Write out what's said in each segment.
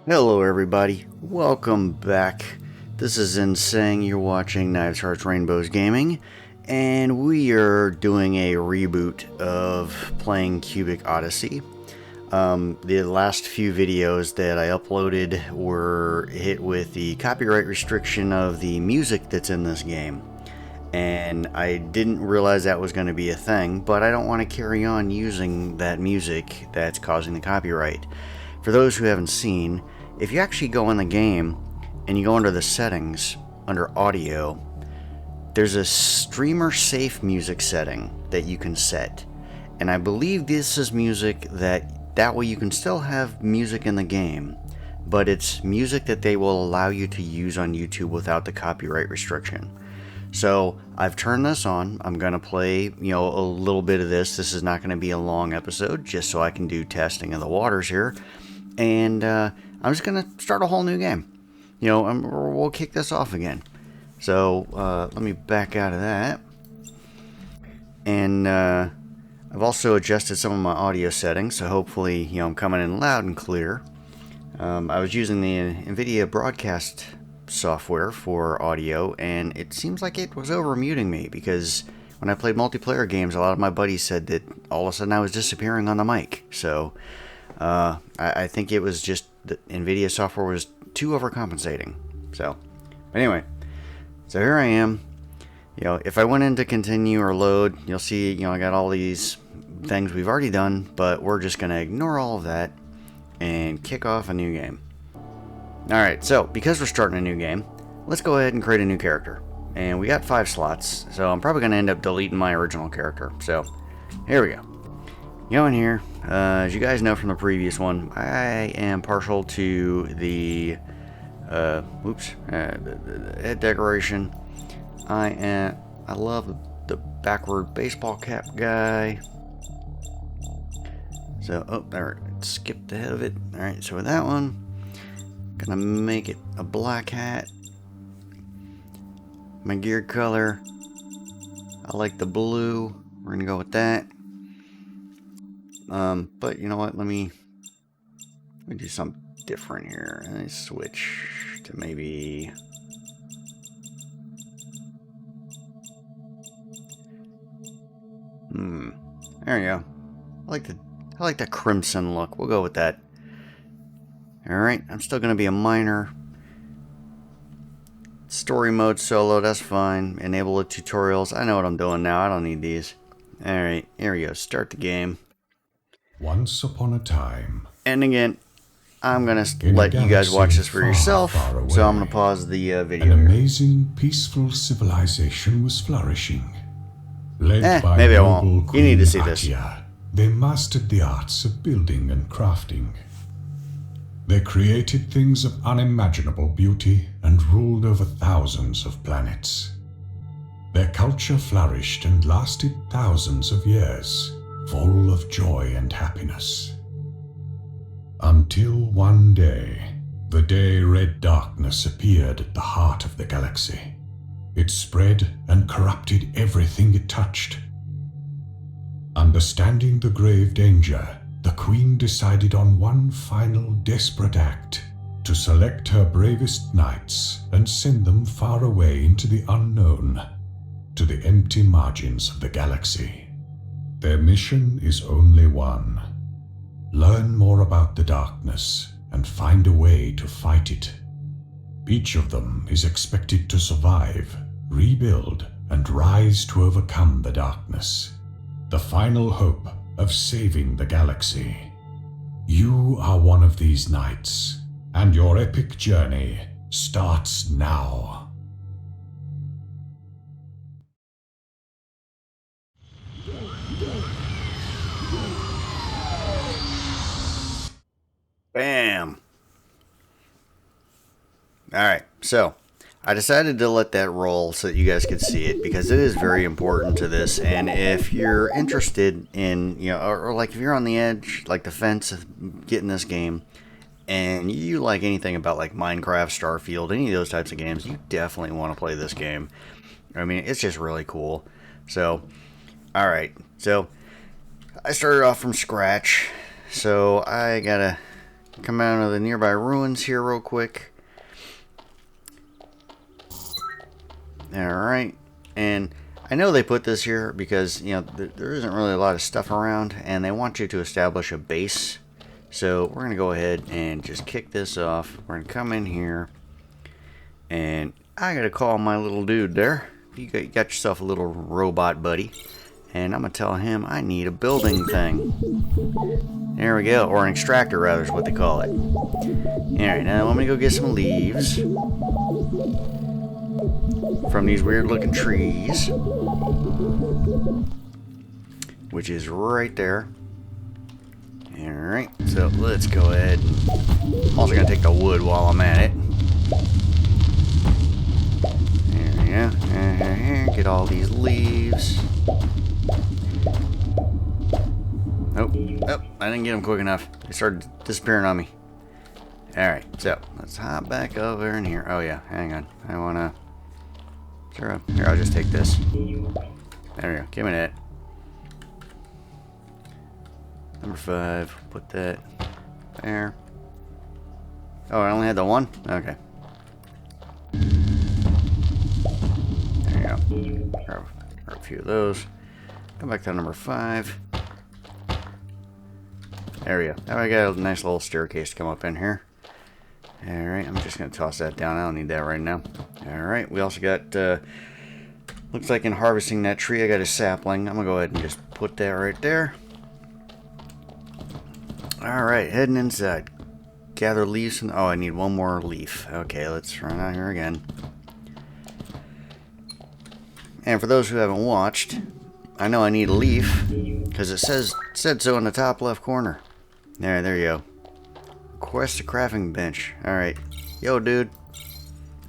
Hello everybody, welcome back. This is Insane, you're watching KnivesHeartsRainbows Gaming, and we are doing a reboot of playing Cubic Odyssey. The last few videos that I uploaded were hit with the copyright restriction of the music that's in this game. And I didn't realize that was going to be a thing, but I don't want to carry on using that music that's causing the copyright. For those who haven't seen, if you actually go in the game and you go under the settings, under audio, there's a streamer safe music setting that you can set. And I believe this is music that way you can still have music in the game, but it's music that they will allow you to use on YouTube without the copyright restriction. So I've turned this on. I'm going to play, a little bit of this. This is not going to be a long episode, just so I can do testing of the waters here. And I'm just going to start a whole new game. We'll kick this off again. So let me back out of that. And I've also adjusted some of my audio settings, so hopefully, I'm coming in loud and clear. I was using the NVIDIA broadcast software for audio, and it seems like it was over muting me, because when I played multiplayer games, a lot of my buddies said that all of a sudden I was disappearing on the mic. So I think it was just the NVIDIA software was too overcompensating. So anyway, so here I am. If I went into continue or load, you'll see, I got all these things we've already done, but we're just going to ignore all of that and kick off a new game. Alright, so because we're starting a new game, let's go ahead and create a new character. And we got 5 slots, so I'm probably going to end up deleting my original character. So, here we go. Go in here. As you guys know from the previous one, I am partial to the head decoration. I love the backward baseball cap guy. So, there, skipped ahead of it. Alright, so with that one, gonna make it a black hat. My gear color, I like the blue. We're gonna go with that. But you know what? Let me do something different here. Let me switch to maybe. There you go. I like the crimson look. We'll go with that. Alright, I'm still going to be a miner. Story mode solo, that's fine. Enable the tutorials. I know what I'm doing now. I don't need these. Alright, here we go. Start the game. Once upon a time. And again, I'm going to let you guys watch this for yourself. So I'm going to pause the video. An amazing, peaceful civilization was flourishing. Led by maybe I noble won't. You Queen need to see this. Atia, they mastered the arts of building and crafting. They created things of unimaginable beauty and ruled over thousands of planets. Their culture flourished and lasted thousands of years, full of joy and happiness. Until one day, the day red darkness appeared at the heart of the galaxy. It spread and corrupted everything it touched. Understanding the grave danger, the Queen decided on one final desperate act: to select her bravest knights and send them far away into the unknown, to the empty margins of the galaxy. Their mission is only one: learn more about the darkness and find a way to fight it. Each of them is expected to survive, rebuild, and rise to overcome the darkness, the final hope of saving the galaxy. You are one of these knights, and your epic journey starts now. Bam! Alright, so I decided to let that roll so that you guys could see it, because it is very important to this. And if you're interested in, or like if you're on the edge, like the fence of getting this game, and you like anything about like Minecraft, Starfield, any of those types of games, you definitely want to play this game. I mean, it's just really cool. So, alright, so I started off from scratch, so I gotta come out of the nearby ruins here real quick. Alright, and I know they put this here because, you know, there isn't really a lot of stuff around, and they want you to establish a base. So we're going to go ahead and just kick this off. We're going to come in here, and I got to call my little dude there. You got yourself a little robot buddy, and I'm going to tell him I need a building thing. There we go, or an extractor rather is what they call it. Alright, now I'm going to go get some leaves from these weird looking trees, which is right there. Alright, so let's go ahead. I'm also going to take the wood while I'm at it. There we go. Get all these leaves. Oh, I didn't get them quick enough. They started disappearing on me. Alright, so let's hop back over in here. Oh yeah, hang on. I want to... Sure, here, I'll just take this. There we go. Give me that. Number 5. Put that there. Oh, I only had the one? Okay. There you go. Grab a few of those. Come back to number 5. There we go. Now I got a nice little staircase to come up in here. Alright, I'm just going to toss that down. I don't need that right now. Alright, we also got, looks like in harvesting that tree, I got a sapling. I'm going to go ahead and just put that right there. Alright, heading inside. Gather leaves. Oh, I need one more leaf. Okay, let's run out here again. And for those who haven't watched, I know I need a leaf, because it said so in the top left corner. There you go. Request a crafting bench. Alright. Yo, dude.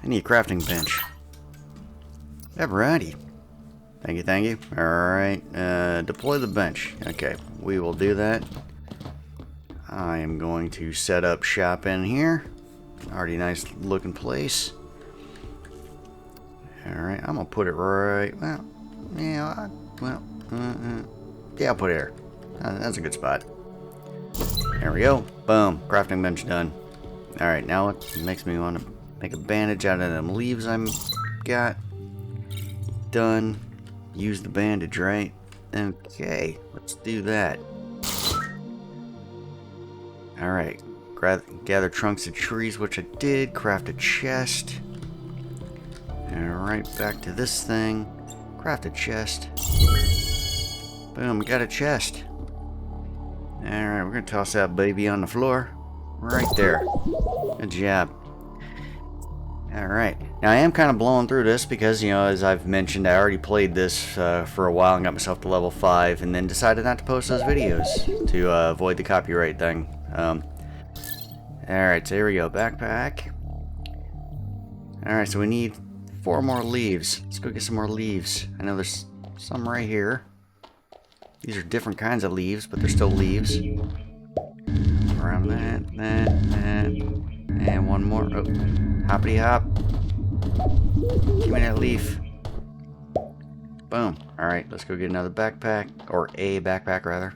I need a crafting bench. Alrighty. Thank you. Alright. Deploy the bench. Okay, we will do that. I am going to set up shop in here. Already nice looking place. Alright, I'm going to put it right... Well, yeah, yeah, I'll put it here. That's a good spot. There we go. Boom. Crafting bench done. Alright, now it makes me want to make a bandage out of them leaves I'm got. Done. Use the bandage, right? Okay, let's do that. Alright. Gather trunks of trees, which I did. Craft a chest. Alright, back to this thing. Craft a chest. Boom, we got a chest. Alright, we're going to toss that baby on the floor. Right there. Good job. Alright. Now, I am kind of blowing through this because, you know, as I've mentioned, I already played this for a while and got myself to level 5 and then decided not to post those videos to avoid the copyright thing. Alright, so here we go. Backpack. Alright, so we need 4 more leaves. Let's go get some more leaves. I know there's some right here. These are different kinds of leaves, but they're still leaves. Around that, and one more. Oh, hoppity hop. Give me that leaf. Boom. Alright, let's go get another backpack, or a backpack rather.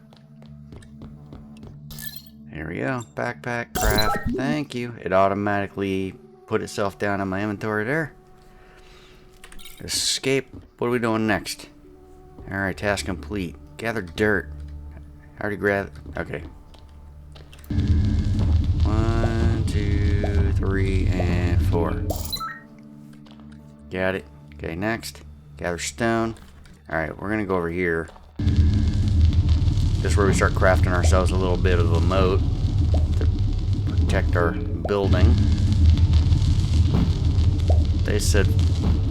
Here we go. Backpack, craft. Thank you. It automatically put itself down in my inventory there. Escape. What are we doing next? Alright, task complete. Gather dirt. I already grabbed... Okay. 1, 2, 3, and 4. Got it. Okay, next. Gather stone. Alright, we're gonna go over here. This is where we start crafting ourselves a little bit of a moat to protect our building. They said...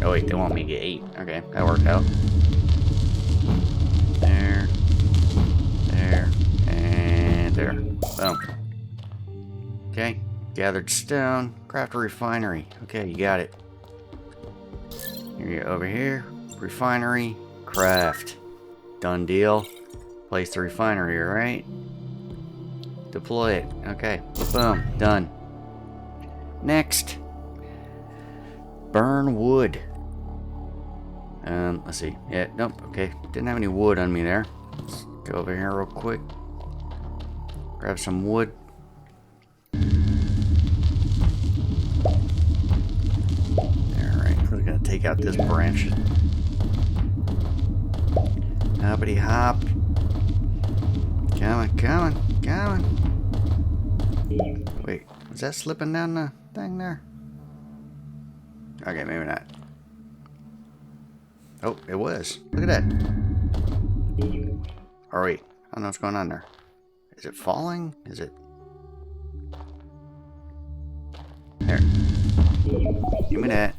Oh wait, they want me to get 8. Okay, that worked out. There, and there. Boom. Okay, gathered stone, craft a refinery. Okay, you got it. Here you go, over here, refinery, craft. Done deal. Place the refinery, alright? Deploy it. Okay, boom, done. Next. Burn wood. Let's see. Yeah, nope, okay. Didn't have any wood on me there. Let's go over here real quick. Grab some wood. out this branch. Hoppity hop. Come on. Wait, was that slipping down the thing there? Okay, maybe not. Oh, it was. Look at that. Or wait, I don't know what's going on there. Is it falling? Is it? There. Give me that.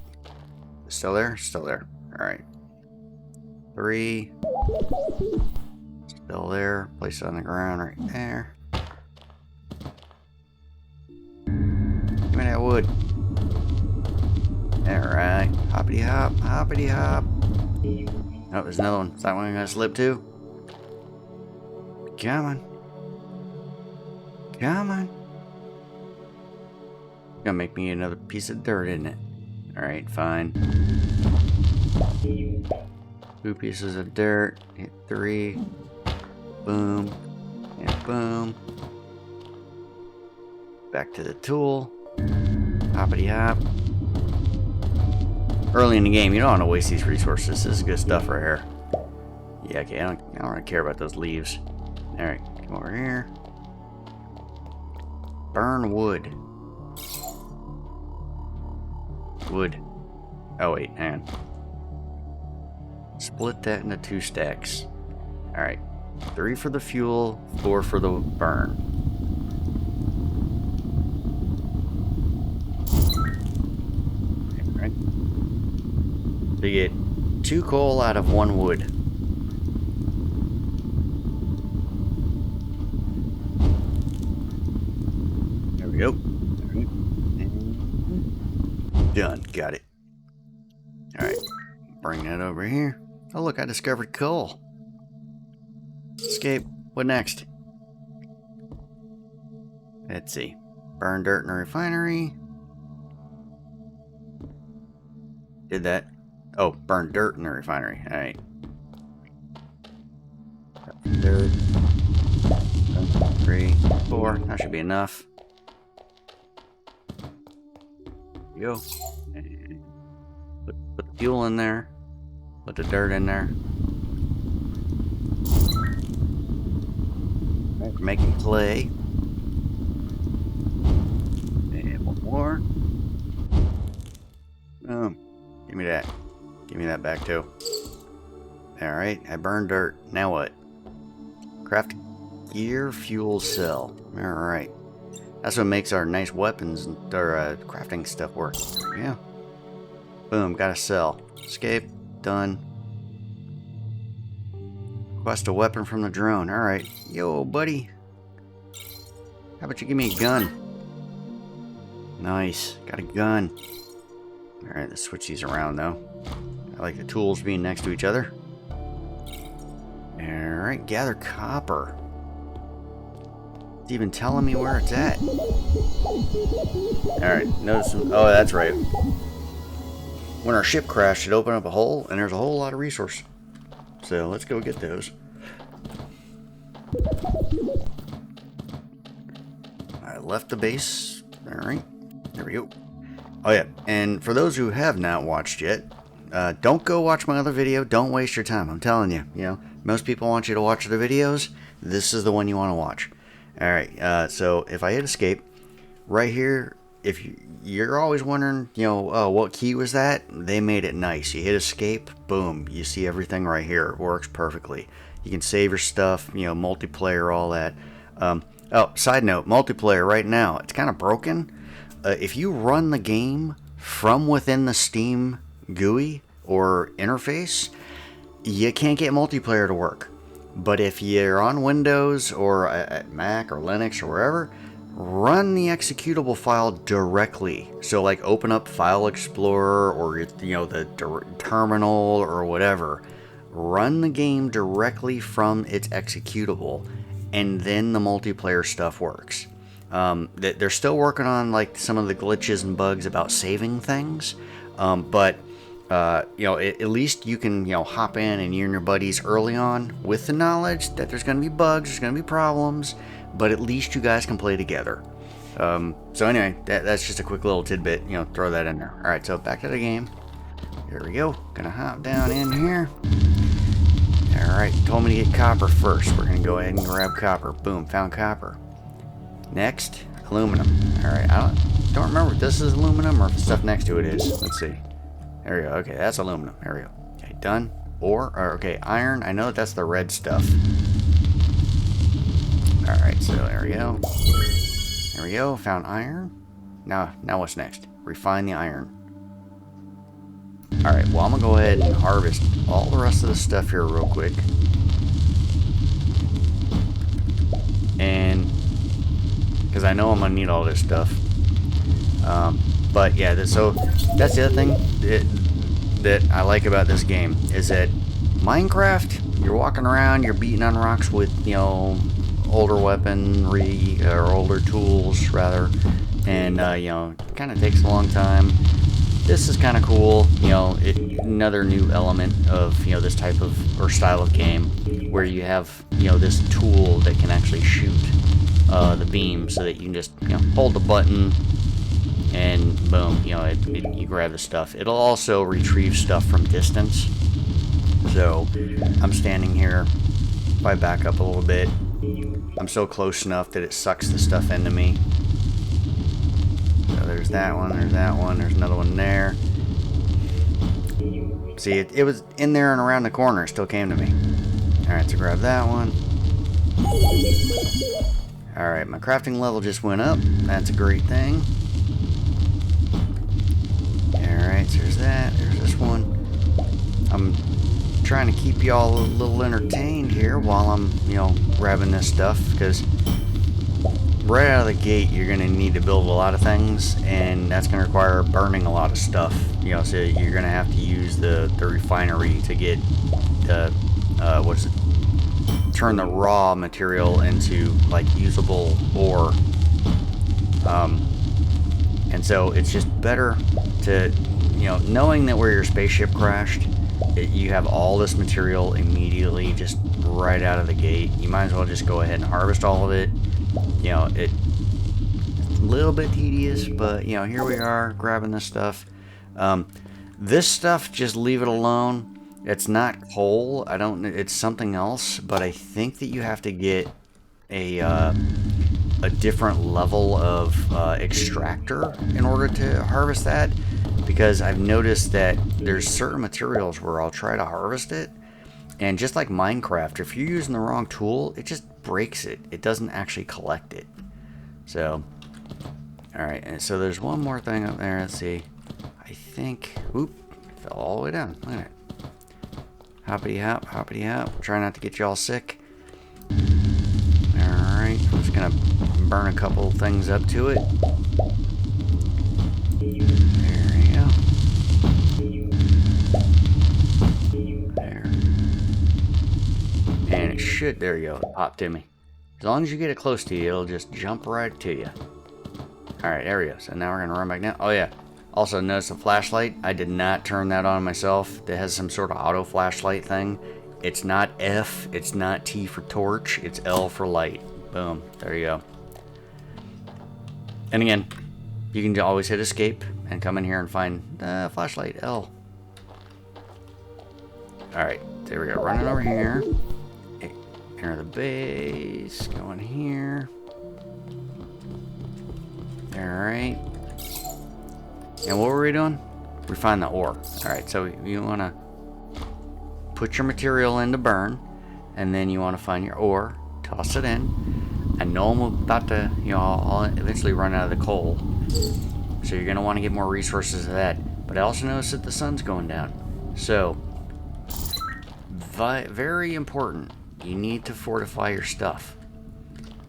Still there? Still there. Alright. 3. Still there. Place it on the ground right there. Give me that wood. Alright. Hoppity hop. Hoppity hop. Oh, there's another one. Is that one I'm gonna slip to? Come on. Come on. Gonna make me another piece of dirt, isn't it? Alright, fine. 2 pieces of dirt. Hit 3. Boom. And boom. Back to the tool. Hoppity hop. Early in the game, you don't want to waste these resources. This is good stuff right here. Yeah, okay, I don't really care about those leaves. Alright, come over here. Burn wood. Wood. Oh wait, hang on. Split that into 2 stacks. Alright. 3 for the fuel, 4 for the burn. Alright. So you get 2 coal out of 1 wood. There we go. Done. Got it. Alright. Bring that over here. Oh look, I discovered coal. Escape. What next? Let's see. Burn dirt in a refinery. Did that. Oh, burn dirt in the refinery. Alright. Dirt. 3, 4. That should be enough. There you go. Put the fuel in there. Put the dirt in there. Right, we're making clay. And 1 more. Boom. Give me that. Give me that back too. Alright, I burned dirt. Now what? Craft gear fuel cell. Alright. That's what makes our nice weapons and our crafting stuff work. Yeah. Boom, got a cell. Escape. Done. Request a weapon from the drone. Alright. Yo, buddy. How about you give me a gun? Nice. Got a gun. Alright, let's switch these around though. I like the tools being next to each other. Alright, gather copper. It's even telling me where it's at. Alright, notice some, oh, that's right. When our ship crashed, it opened up a hole, and there's a whole lot of resource. So let's go get those. I left the base. Alright, there we go. Oh yeah, and for those who have not watched yet, don't go watch my other video. Don't waste your time. I'm telling you, most people want you to watch the videos. This is the one you want to watch. Alright, so if I hit escape, right here, if you're always wondering, oh, what key was that? They made it nice. You hit escape, boom, you see everything right here. It works perfectly. You can save your stuff, multiplayer, all that. Oh, side note, multiplayer right now, it's kind of broken. If you run the game from within the Steam GUI or interface, you can't get multiplayer to work. But if you're on Windows or at Mac or Linux or wherever, run the executable file directly. So like open up File Explorer or the terminal or whatever. Run the game directly from its executable, and then the multiplayer stuff works. They're still working on like some of the glitches and bugs about saving things, but at least you can hop in and you and your buddies early on with the knowledge that there's going to be bugs, there's going to be problems, but at least you guys can play together. So anyway, that's just a quick little tidbit, throw that in there. Alright, so back to the game. There we go. Gonna hop down in here. Alright, told me to get copper first. We're gonna go ahead and grab copper. Boom, found copper. Next, aluminum. Alright, I don't remember if this is aluminum or if the stuff next to it is. Let's see. There we go. Okay, that's aluminum. There we go. Okay, done. Okay, iron. I know that's the red stuff. Alright, so there we go. There we go. Found iron. Now what's next? Refine the iron. Alright, well, I'm going to go ahead and harvest all the rest of the stuff here real quick. And, because I know I'm going to need all this stuff. But yeah, so that's the other thing that I like about this game, is that Minecraft, you're walking around, you're beating on rocks with, you know, older weaponry, or older tools, rather. And, you know, it kind of takes a long time. This is kind of cool, you know, another new element of, you know, this type of, or style of game, where you have, you know, this tool that can actually shoot the beam, so that you can just, you know, hold the button, and boom, you know, you grab the stuff. It'll also retrieve stuff from distance. So, I'm standing here, if I back up a little bit, I'm so close enough that it sucks the stuff into me. So there's that one, there's another one there. See, it was in there and around the corner, it still came to me. Alright, so grab that one. Alright, my crafting level just went up. That's a great thing. Alright, so there's that, there's this one. I'm trying to keep y'all a little entertained here while I'm, you know, grabbing this stuff, because right out of the gate, you're going to need to build a lot of things, and that's going to require burning a lot of stuff. You know, so you're going to have to use the refinery to get the, turn the raw material into, like, usable ore. And so it's just better to, you know, knowing that where your spaceship crashed, you have all this material immediately, just right out of the gate. You might as well just go ahead and harvest all of it. You know, it's a little bit tedious, but, you know, here we are grabbing this stuff. This stuff, just leave it alone. It's not coal. It's something else, but I think that you have to get a different level of extractor in order to harvest that, because I've noticed that there's certain materials where I'll try to harvest it, and just like Minecraft, if you're using the wrong tool, it just breaks it. It doesn't actually collect it. So, alright, and so there's one more thing up there. Let's see. I think, oop, it fell all the way down. Look at it. Hoppity hop, hoppity hop. Try not to get you all sick. Alright, I'm just gonna burn a couple things up to it. There we go. There. And it should, there you go, pop to me. As long as you get it close to you, it'll just jump right to you. Alright, there we go. So now we're gonna run back down. Oh yeah. Also notice the flashlight. I did not turn that on myself. That has some sort of auto flashlight thing. It's not F, it's not T for torch, it's L for light. Boom, there you go. And again, you can always hit escape and come in here and find flashlight L. Alright, there we go. Running over here. Enter the base. Go in here. Alright. And what were we doing? Refine the ore. Alright, so you want to put your material in to burn, and then you want to find your ore, toss it in. I know I'm about to, you know, I'll eventually run out of the coal, so you're going to want to get more resources of that. But I also noticed that the sun's going down. So, very important, you need to fortify your stuff.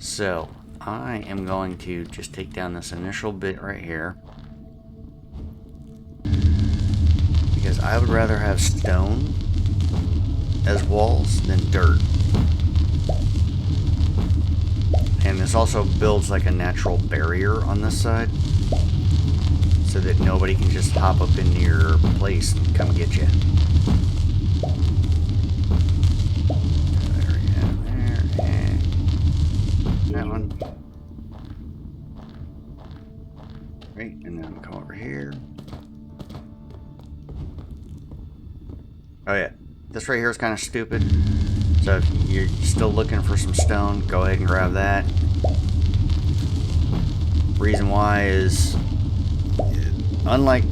So, I am going to just take down this initial bit right here, because I would rather have stone as walls than dirt. And this also builds like a natural barrier on this side, so that nobody can just hop up into your place and come get you. There we go, there, and that one. Right, and then come over here. Oh yeah, this right here is kind of stupid. So if you're still looking for some stone, go ahead and grab that. Reason why is, unlike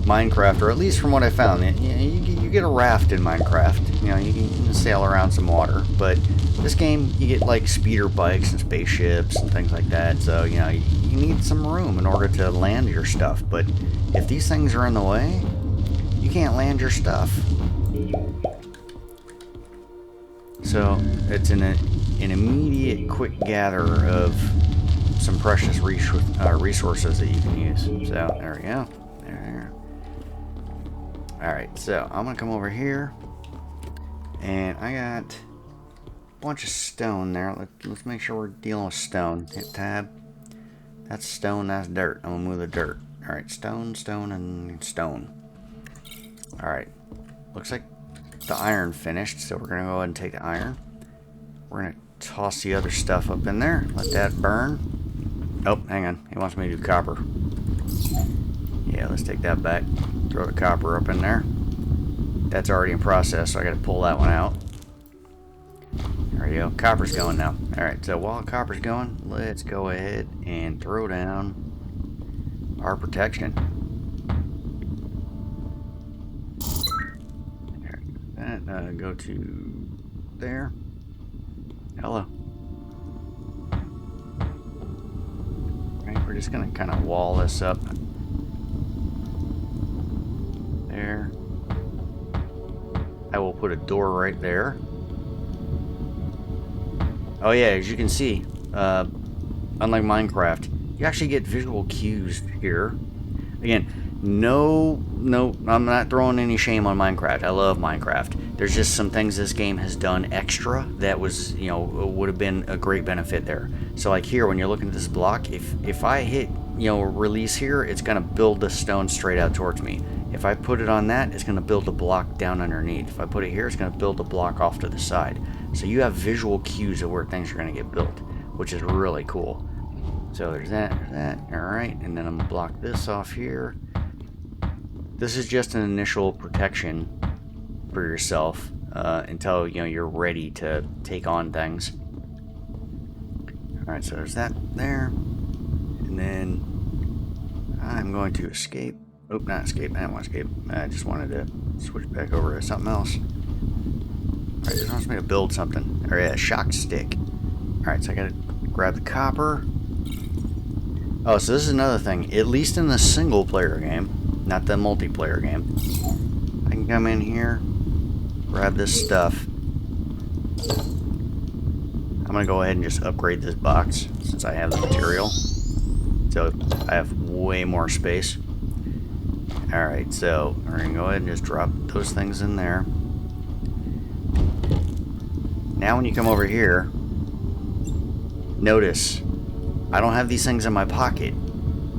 Minecraft, or at least from what I found, you get a raft in Minecraft. You know, you can sail around some water, but this game you get like speeder bikes and spaceships and things like that. So you know you need some room in order to land your stuff. But if these things are in the way, you can't land your stuff. So it's an immediate quick gather of some precious resources that you can use. So there we go. There. Alright, so I'm gonna come over here, and I got a bunch of stone there. Let's make sure we're dealing with stone. Hit tab. That's stone, that's dirt. I'm gonna move the dirt. Alright, stone, stone, and stone. Alright. Looks like the iron finished, so we're gonna go ahead and take the iron. We're gonna toss the other stuff up in there. Let that burn. Oh, hang on. He wants me to do copper. Yeah, let's take that back. Throw the copper up in there. That's already in process, so I gotta pull that one out. There we go. Copper's going now. Alright, so while copper's going, let's go ahead and throw down our protection. That, go to there. Hello. Right, we're just gonna kind of wall this up. There. I will put a door right there. Oh yeah, as you can see, unlike Minecraft, you actually get visual cues here. Again, no, I'm not throwing any shame on Minecraft. I love Minecraft. There's just some things this game has done extra that was, you know, would have been a great benefit there. So like here, when you're looking at this block, if I hit, you know, release here, it's gonna build the stone straight out towards me. If I put it on that, it's gonna build a block down underneath. If I put it here, it's gonna build a block off to the side. So you have visual cues of where things are gonna get built, which is really cool. So there's that, alright, and then I'm gonna block this off here. This is just an initial protection for yourself until, you know, you're ready to take on things. Alright, so there's that there. And then I'm going to escape. Oh, not escape. I didn't want to escape. I just wanted to switch back over to something else. Alright, this wants me to build something. Or yeah, a shock stick. Alright, so I gotta grab the copper. Oh, so this is another thing. At least in the single player game, not the multiplayer game, I can come in here, grab this stuff. I'm gonna go ahead and just upgrade this box since I have the material. So I have way more space. Alright, so we're gonna go ahead and just drop those things in there. Now when you come over here, notice I don't have these things in my pocket.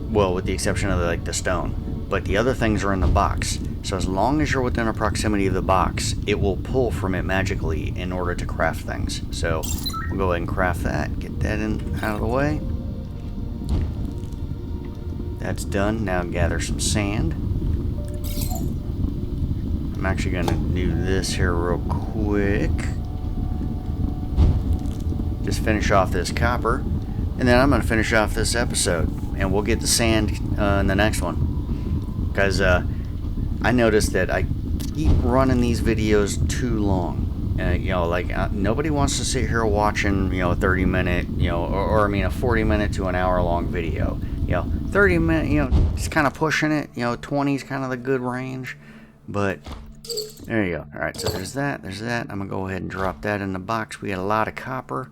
Well, with the exception of the stone. But the other things are in the box. So as long as you're within a proximity of the box, it will pull from it magically in order to craft things. So we'll go ahead and craft that. Get that out of the way. That's done. Now gather some sand. I'm actually going to do this here real quick. Just finish off this copper. And then I'm going to finish off this episode. And we'll get the sand in the next one. Because I noticed that I keep running these videos too long. You know, like nobody wants to sit here watching, you know, a 30-minute, you know, or I mean a 40-minute to an hour-long video. You know, 30-minute, you know, just kind of pushing it. You know, 20 is kind of the good range. But there you go. All right, so there's that. There's that. I'm gonna go ahead and drop that in the box. We got a lot of copper.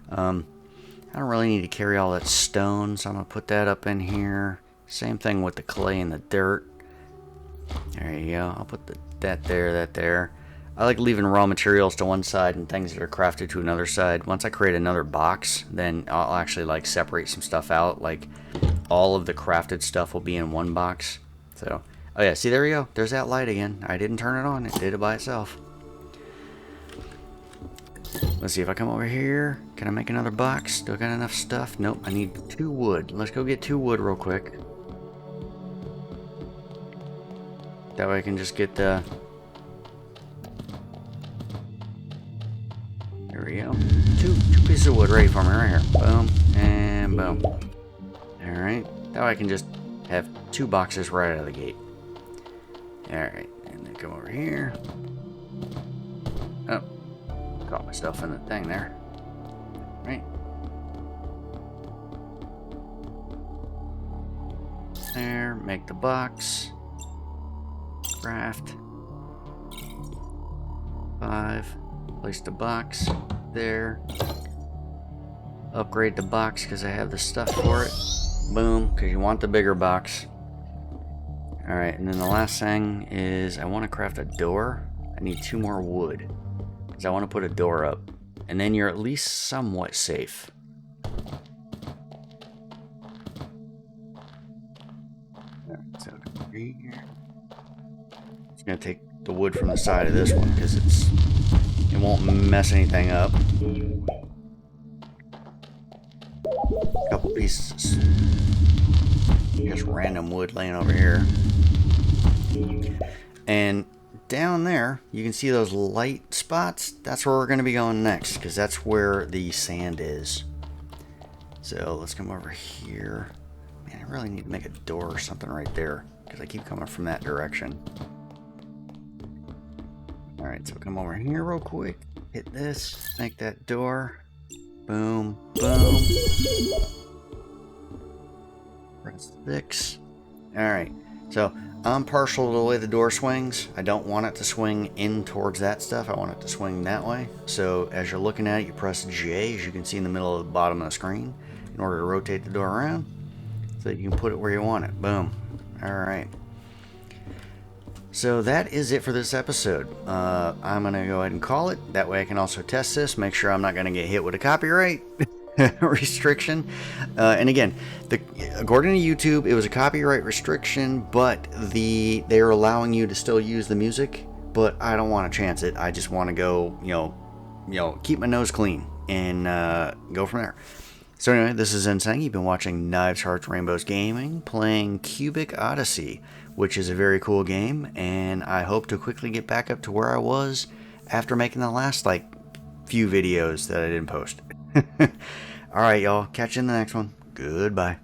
I don't really need to carry all that stone, so I'm gonna put that up in here. Same thing with the clay and the dirt. There you go. I'll put that there. I like leaving raw materials to one side and things that are crafted to another side. Once I create another box, then I'll actually like separate some stuff out. Like all of the crafted stuff will be in one box. So, oh yeah, see, there we go. There's that light again. I didn't turn it on. It did it by itself. Let's see if I come over here. Can I make another box? Still got enough stuff? Nope, I need 2 wood. Let's go get 2 wood real quick. That way I can just get the we go. Two pieces of wood ready for me right here. Boom, and boom. Alright, now I can just have 2 boxes right out of the gate. Alright, and then come over here. Oh, caught myself in the thing there. Right. There, make the box. Craft. 5. Place the box there. Upgrade the box because I have the stuff for it. Boom, because you want the bigger box. Alright, and then the last thing is I want to craft a door. I need 2 more wood because I want to put a door up. And then you're at least somewhat safe. Alright, so over here. It's going to take the wood from the side of this one because it won't mess anything up. A couple pieces. Just random wood laying over here. And down there, you can see those light spots. That's where we're going to be going next, because that's where the sand is. So let's come over here. Man, I really need to make a door or something right there, because I keep coming from that direction. Alright, so come over here real quick. Hit this. Make that door. Boom. Boom. Press 6. Alright, so I'm partial to the way the door swings. I don't want it to swing in towards that stuff. I want it to swing that way. So as you're looking at it, you press J, as you can see in the middle of the bottom of the screen, in order to rotate the door around so that you can put it where you want it. Boom. Alright. So that is it for this episode. I'm going to go ahead and call it. That way I can also test this, make sure I'm not going to get hit with a copyright restriction. And again, according to YouTube, it was a copyright restriction, but they are allowing you to still use the music, but I don't want to chance it. I just want to go, keep my nose clean and go from there. So anyway, this is Insane. You've been watching Knives, Hearts, Rainbows Gaming, playing Cubic Odyssey, which is a very cool game, and I hope to quickly get back up to where I was after making the last, few videos that I didn't post. Alright, y'all. Catch you in the next one. Goodbye.